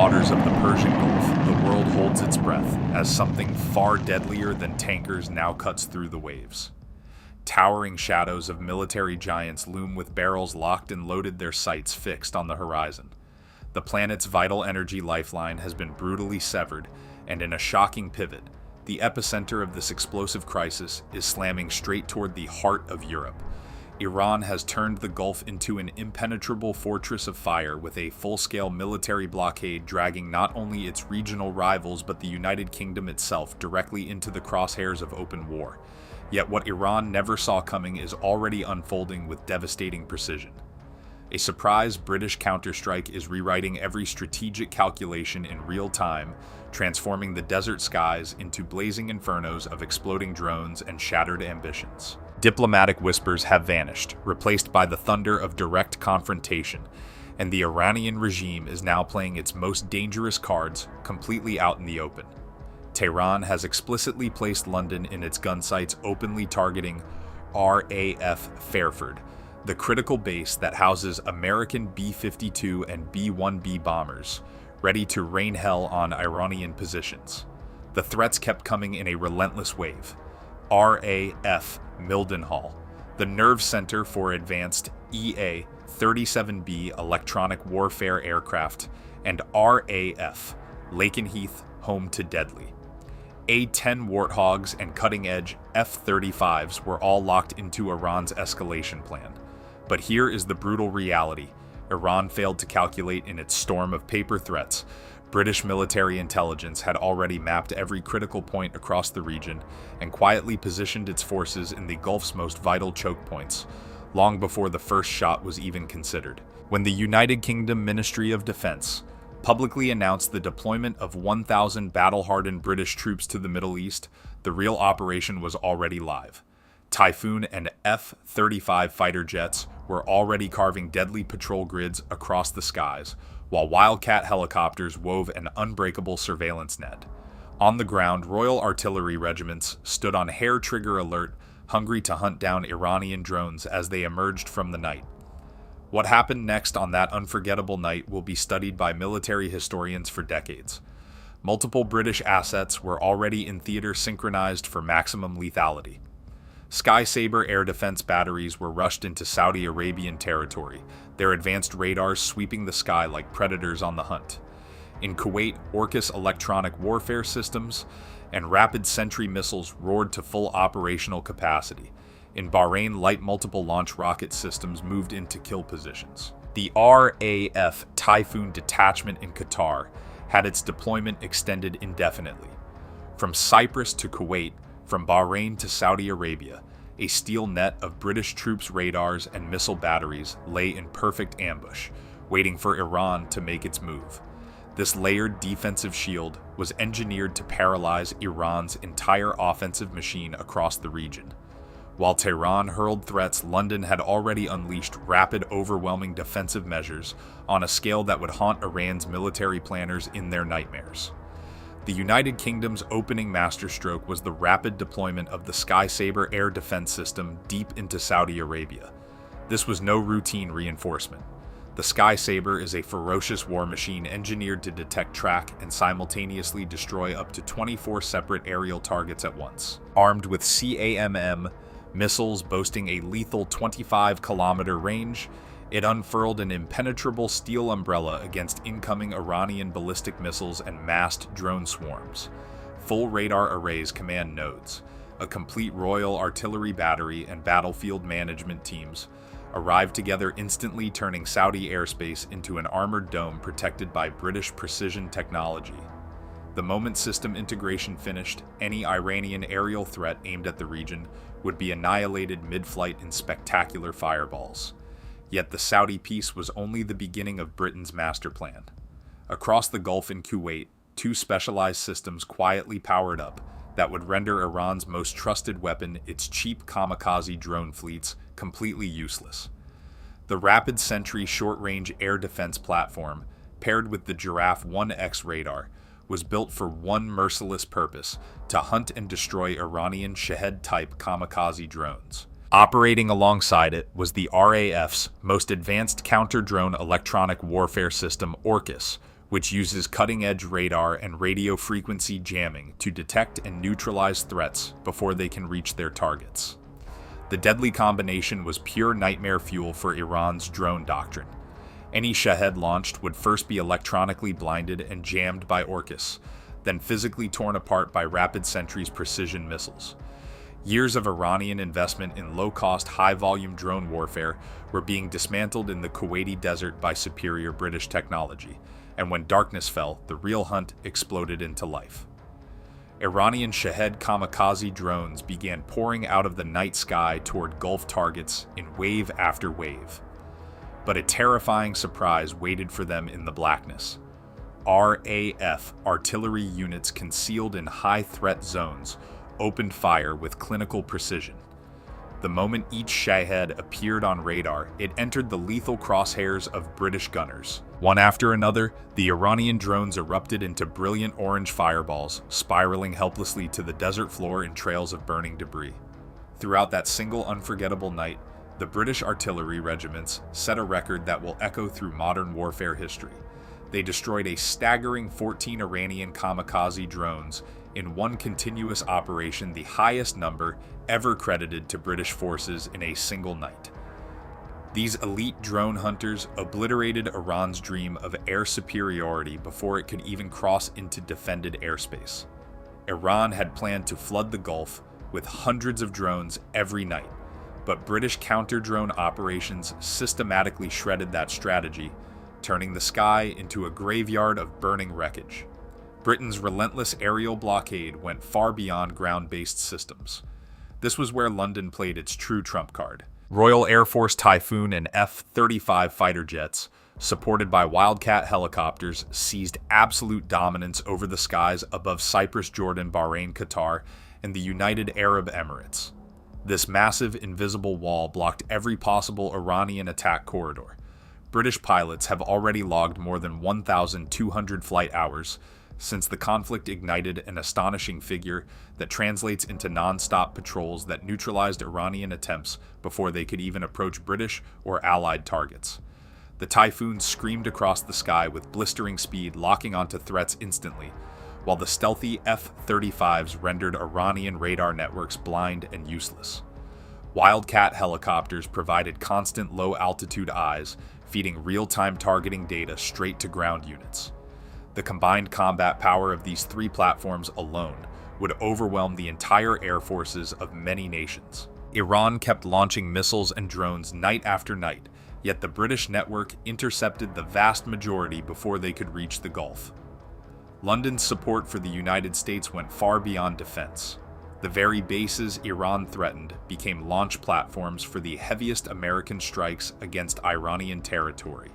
waters of the Persian Gulf, the world holds its breath as something far deadlier than tankers now cuts through the waves. Towering shadows of military giants loom with barrels locked and loaded, their sights fixed on the horizon. The planet's vital energy lifeline has been brutally severed, and in a shocking pivot, the epicenter of this explosive crisis is slamming straight toward the heart of Europe. Iran has turned the Gulf into an impenetrable fortress of fire, with a full-scale military blockade dragging not only its regional rivals but the United Kingdom itself directly into the crosshairs of open war. Yet what Iran never saw coming is already unfolding with devastating precision. A surprise British counterstrike is rewriting every strategic calculation in real time, transforming the desert skies into blazing infernos of exploding drones and shattered ambitions. Diplomatic whispers have vanished, replaced by the thunder of direct confrontation, and the Iranian regime is now playing its most dangerous cards completely out in the open. Tehran has explicitly placed London in its gun sights, openly targeting RAF Fairford, the critical base that houses American B-52 and B-1B bombers, ready to rain hell on Iranian positions. The threats kept coming in a relentless wave. RAF Mildenhall, the nerve center for advanced EA-37B electronic warfare aircraft, and RAF Lakenheath, home to Deadlier. A-10 Warthogs and cutting-edge F-35s were all locked into Iran's escalation plan. But here is the brutal reality. Iran failed to calculate in its storm of paper threats. British military intelligence had already mapped every critical point across the region and quietly positioned its forces in the Gulf's most vital choke points, long before the first shot was even considered. When the United Kingdom Ministry of Defense publicly announced the deployment of 1,000 battle-hardened British troops to the Middle East, the real operation was already live. Typhoon and F-35 fighter jets were already carving deadly patrol grids across the skies, while Wildcat helicopters wove an unbreakable surveillance net. On the ground, Royal Artillery regiments stood on hair-trigger alert, hungry to hunt down Iranian drones as they emerged from the night. What happened next on that unforgettable night will be studied by military historians for decades. Multiple British assets were already in theater, synchronized for maximum lethality. Sabre air defense batteries were rushed into Saudi Arabian territory, their advanced radars sweeping the sky like predators on the hunt. In Kuwait, Orcus electronic warfare systems and rapid sentry missiles roared to full operational capacity. In Bahrain, light multiple launch rocket systems moved into kill positions. The RAF Typhoon detachment in Qatar had its deployment extended indefinitely. From Cyprus to Kuwait, from Bahrain to Saudi Arabia, a steel net of British troops' radars and missile batteries lay in perfect ambush, waiting for Iran to make its move. This layered defensive shield was engineered to paralyze Iran's entire offensive machine across the region. While Tehran hurled threats, London had already unleashed rapid, overwhelming defensive measures on a scale that would haunt Iran's military planners in their nightmares. The United Kingdom's opening masterstroke was the rapid deployment of the Sabre air defense system deep into Saudi Arabia. This was no routine reinforcement. The Sabre is a ferocious war machine engineered to detect, track, and simultaneously destroy up to 24 separate aerial targets at once. Armed with CAMM missiles boasting a lethal 25-kilometer range, it unfurled an impenetrable steel umbrella against incoming Iranian ballistic missiles and massed drone swarms. Full radar arrays command nodes, a complete Royal Artillery battery, and battlefield management teams arrived together, instantly turning Saudi airspace into an armored dome protected by British precision technology. The moment system integration finished, any Iranian aerial threat aimed at the region would be annihilated mid-flight in spectacular fireballs. Yet the Saudi peace was only the beginning of Britain's master plan. Across the Gulf in Kuwait, two specialized systems quietly powered up that would render Iran's most trusted weapon, its cheap kamikaze drone fleets, completely useless. The Rapid Sentry short-range air defense platform, paired with the Giraffe 1X radar, was built for one merciless purpose: to hunt and destroy Iranian Shahed-type kamikaze drones. Operating alongside it was the RAF's most advanced counter-drone electronic warfare system, Orcus, which uses cutting-edge radar and radio frequency jamming to detect and neutralize threats before they can reach their targets. The deadly combination was pure nightmare fuel for Iran's drone doctrine. Any Shahed launched would first be electronically blinded and jammed by Orcus, then physically torn apart by Rapid Sentry's precision missiles. Years of Iranian investment in low-cost, high-volume drone warfare were being dismantled in the Kuwaiti desert by superior British technology, and when darkness fell, the real hunt exploded into life. Iranian Shahed kamikaze drones began pouring out of the night sky toward Gulf targets in wave after wave. But a terrifying surprise waited for them in the blackness. RAF artillery units concealed in high-threat zones opened fire with clinical precision. The moment each Shahed appeared on radar, it entered the lethal crosshairs of British gunners. One after another, the Iranian drones erupted into brilliant orange fireballs, spiraling helplessly to the desert floor in trails of burning debris. Throughout that single unforgettable night, the British artillery regiments set a record that will echo through modern warfare history. They destroyed a staggering 14 Iranian kamikaze drones in one continuous operation, the highest number ever credited to British forces in a single night. These elite drone hunters obliterated Iran's dream of air superiority before it could even cross into defended airspace. Iran had planned to flood the Gulf with hundreds of drones every night, but British counter-drone operations systematically shredded that strategy, turning the sky into a graveyard of burning wreckage. Britain's relentless aerial blockade went far beyond ground-based systems. This was where London played its true trump card. Royal Air Force Typhoon and F-35 fighter jets, supported by Wildcat helicopters, seized absolute dominance over the skies above Cyprus, Jordan, Bahrain, Qatar, and the United Arab Emirates. This massive invisible wall blocked every possible Iranian attack corridor. British pilots have already logged more than 1,200 flight hours since the conflict ignited an astonishing figure that translates into non-stop patrols that neutralized Iranian attempts before they could even approach British or Allied targets. The Typhoon screamed across the sky with blistering speed, locking onto threats instantly, while the stealthy F-35s rendered Iranian radar networks blind and useless. Wildcat helicopters provided constant low-altitude eyes, feeding real-time targeting data straight to ground units. The combined combat power of these three platforms alone would overwhelm the entire air forces of many nations. Iran kept launching missiles and drones night after night, yet the British network intercepted the vast majority before they could reach the Gulf. London's support for the United States went far beyond defense. The very bases Iran threatened became launch platforms for the heaviest American strikes against Iranian territory.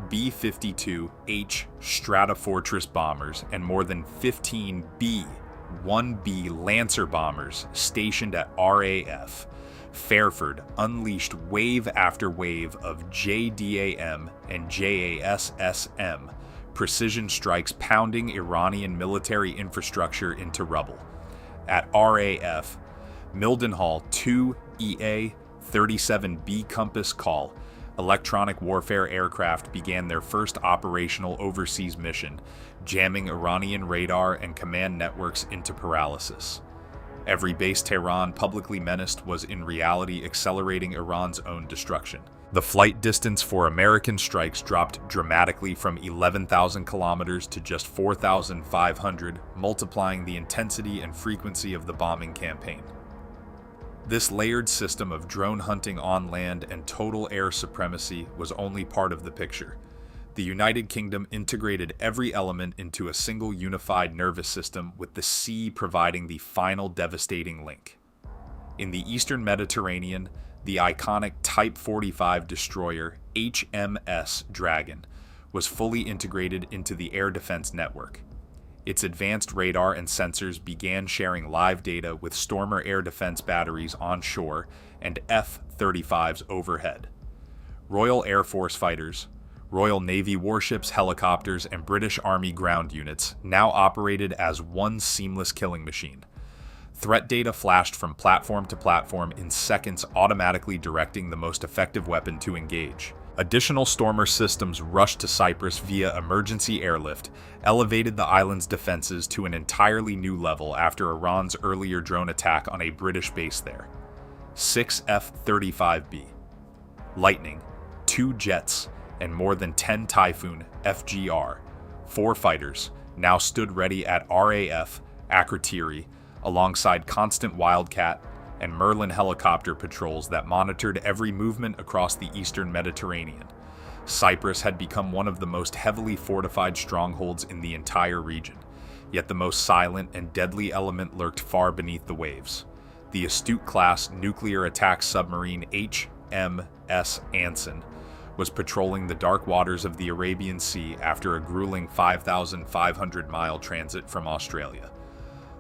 B-52H Stratofortress bombers and more than 15 B-1B Lancer bombers stationed at RAF Fairford unleashed wave after wave of JDAM and JASSM precision strikes, pounding Iranian military infrastructure into rubble. At RAF, Mildenhall 2EA 37B Compass Call, electronic warfare aircraft began their first operational overseas mission, jamming Iranian radar and command networks into paralysis. Every base Tehran publicly menaced was in reality accelerating Iran's own destruction. The flight distance for American strikes dropped dramatically from 11,000 kilometers to just 4,500, multiplying the intensity and frequency of the bombing campaign. This layered system of drone hunting on land and total air supremacy was only part of the picture. The United Kingdom integrated every element into a single unified nervous system, with the sea providing the final devastating link. In the eastern Mediterranean, the iconic Type 45 destroyer HMS Dragon was fully integrated into the air defense network. Its advanced radar and sensors began sharing live data with Stormer air defense batteries onshore and F-35s overhead. Royal Air Force fighters, Royal Navy warships, helicopters, and British Army ground units now operated as one seamless killing machine. Threat data flashed from platform to platform in seconds, automatically directing the most effective weapon to engage. Additional Stormer systems rushed to Cyprus via emergency airlift, elevated the island's defenses to an entirely new level after Iran's earlier drone attack on a British base there. 6 F-35B, Lightning, 2 jets, and more than 10 Typhoon FGR, 4 fighters, now stood ready at RAF Akrotiri, alongside constant Wildcat and Merlin helicopter patrols that monitored every movement across the eastern Mediterranean. Cyprus had become one of the most heavily fortified strongholds in the entire region, yet the most silent and deadly element lurked far beneath the waves. The Astute-class nuclear attack submarine HMS Anson was patrolling the dark waters of the Arabian Sea after a grueling 5,500-mile transit from Australia.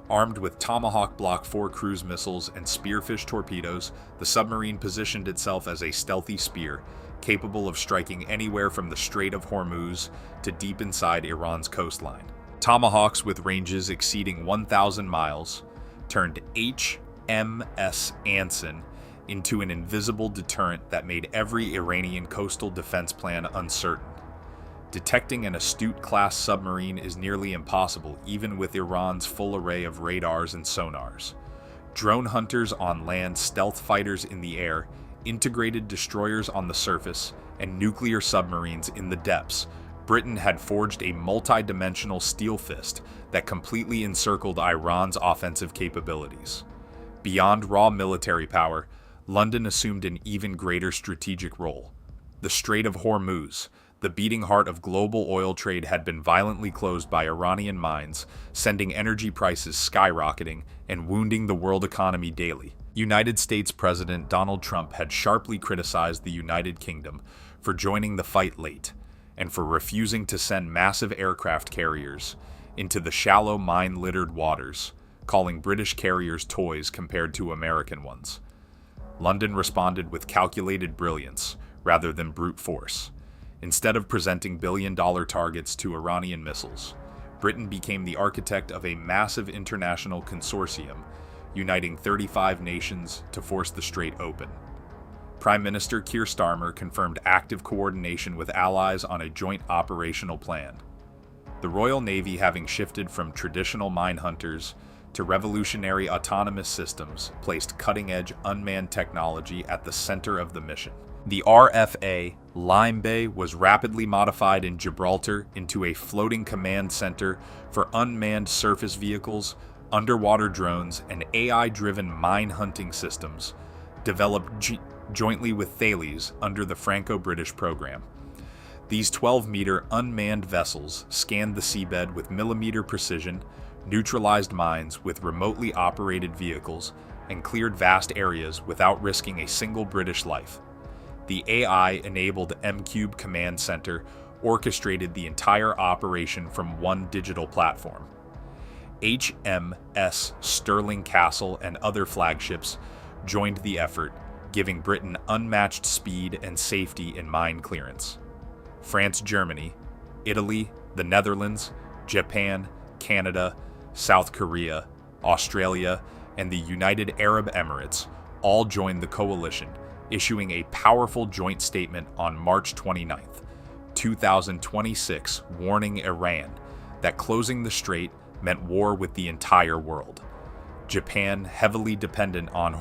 Armed with Tomahawk Block 4 cruise missiles and Spearfish torpedoes, the submarine positioned itself as a stealthy spear, capable of striking anywhere from the Strait of Hormuz to deep inside Iran's coastline. Tomahawks with ranges exceeding 1,000 miles turned HMS Anson into an invisible deterrent that made every Iranian coastal defense plan uncertain. Detecting an Astute-class submarine is nearly impossible, even with Iran's full array of radars and sonars. Drone hunters on land, stealth fighters in the air, integrated destroyers on the surface, and nuclear submarines in the depths, Britain had forged a multi-dimensional steel fist that completely encircled Iran's offensive capabilities. Beyond raw military power, London assumed an even greater strategic role. The Strait of Hormuz, the beating heart of global oil trade, had been violently closed by Iranian mines, sending energy prices skyrocketing and wounding the world economy daily. United States President Donald Trump had sharply criticized the United Kingdom for joining the fight late and for refusing to send massive aircraft carriers into the shallow, mine-littered waters, calling British carriers toys compared to American ones. London responded with calculated brilliance rather than brute force. Instead of presenting billion-dollar targets to Iranian missiles, Britain became the architect of a massive international consortium, uniting 35 nations to force the strait open. Prime Minister Keir Starmer confirmed active coordination with allies on a joint operational plan. The Royal Navy, having shifted from traditional mine hunters to revolutionary autonomous systems, placed cutting-edge unmanned technology at the center of the mission. The RFA Lime Bay was rapidly modified in Gibraltar into a floating command center for unmanned surface vehicles, underwater drones, and AI-driven mine hunting systems, developed jointly with Thales under the Franco-British program. These 12-meter unmanned vessels scanned the seabed with millimeter precision, neutralized mines with remotely operated vehicles, and cleared vast areas without risking a single British life. The AI-enabled M-Cube Command Center orchestrated the entire operation from one digital platform. HMS Stirling Castle and other flagships joined the effort, giving Britain unmatched speed and safety in mine clearance. France, Germany, Italy, the Netherlands, Japan, Canada, South Korea, Australia, and the United Arab Emirates all joined the coalition, issuing a powerful joint statement on March 29, 2026, warning Iran that closing the strait meant war with the entire world. Japan, heavily dependent on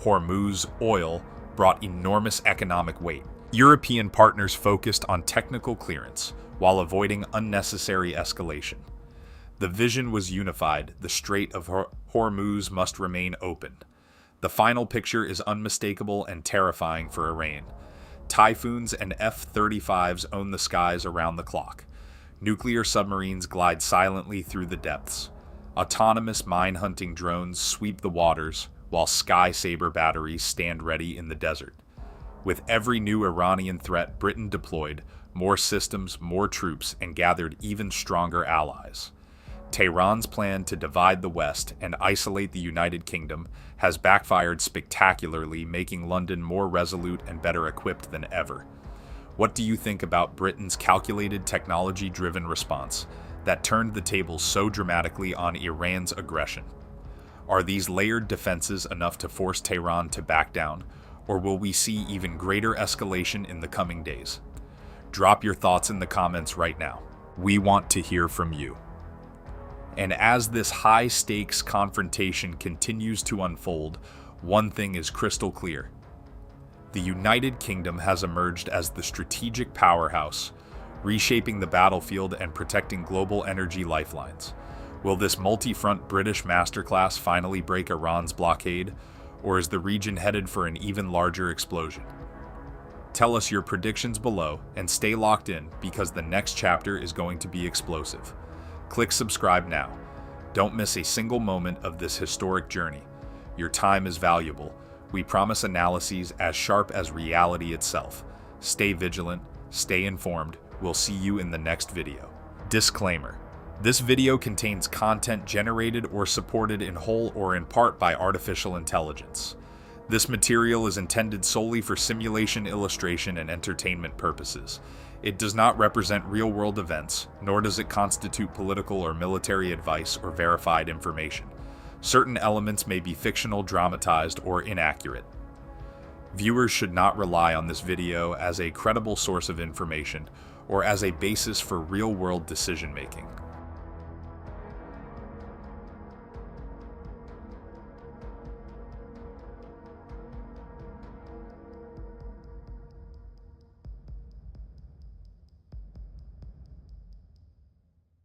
Hormuz oil, brought enormous economic weight. European partners focused on technical clearance while avoiding unnecessary escalation. The vision was unified: the Strait of Hormuz must remain open. The final picture is unmistakable and terrifying for Iran. Typhoons and F-35s own the skies around the clock. Nuclear submarines glide silently through the depths. Autonomous mine-hunting drones sweep the waters, while Sabre batteries stand ready in the desert. With every new Iranian threat, Britain deployed more systems, more troops, and gathered even stronger allies. Tehran's plan to divide the West and isolate the United Kingdom has backfired spectacularly, making London more resolute and better equipped than ever. What do you think about Britain's calculated, technology-driven response that turned the tables so dramatically on Iran's aggression? Are these layered defenses enough to force Tehran to back down, Or will we see even greater escalation in the coming days? Drop your thoughts in the comments right now. We want to hear from you. And as this high-stakes confrontation continues to unfold, one thing is crystal clear. The United Kingdom has emerged as the strategic powerhouse, reshaping the battlefield and protecting global energy lifelines. Will this multi-front British masterclass finally break Iran's blockade, or is the region headed for an even larger explosion? Tell us your predictions below and stay locked in because the next chapter is going to be explosive. Click subscribe now. Don't miss a single moment of this historic journey. Your time is valuable. We promise analyses as sharp as reality itself. Stay vigilant, stay informed. We'll see you in the next video. Disclaimer. This video contains content generated or supported in whole or in part by artificial intelligence. This material is intended solely for simulation, illustration, and entertainment purposes. It does not represent real-world events, nor does it constitute political or military advice or verified information. Certain elements may be fictional, dramatized, or inaccurate. Viewers should not rely on this video as a credible source of information or as a basis for real-world decision-making.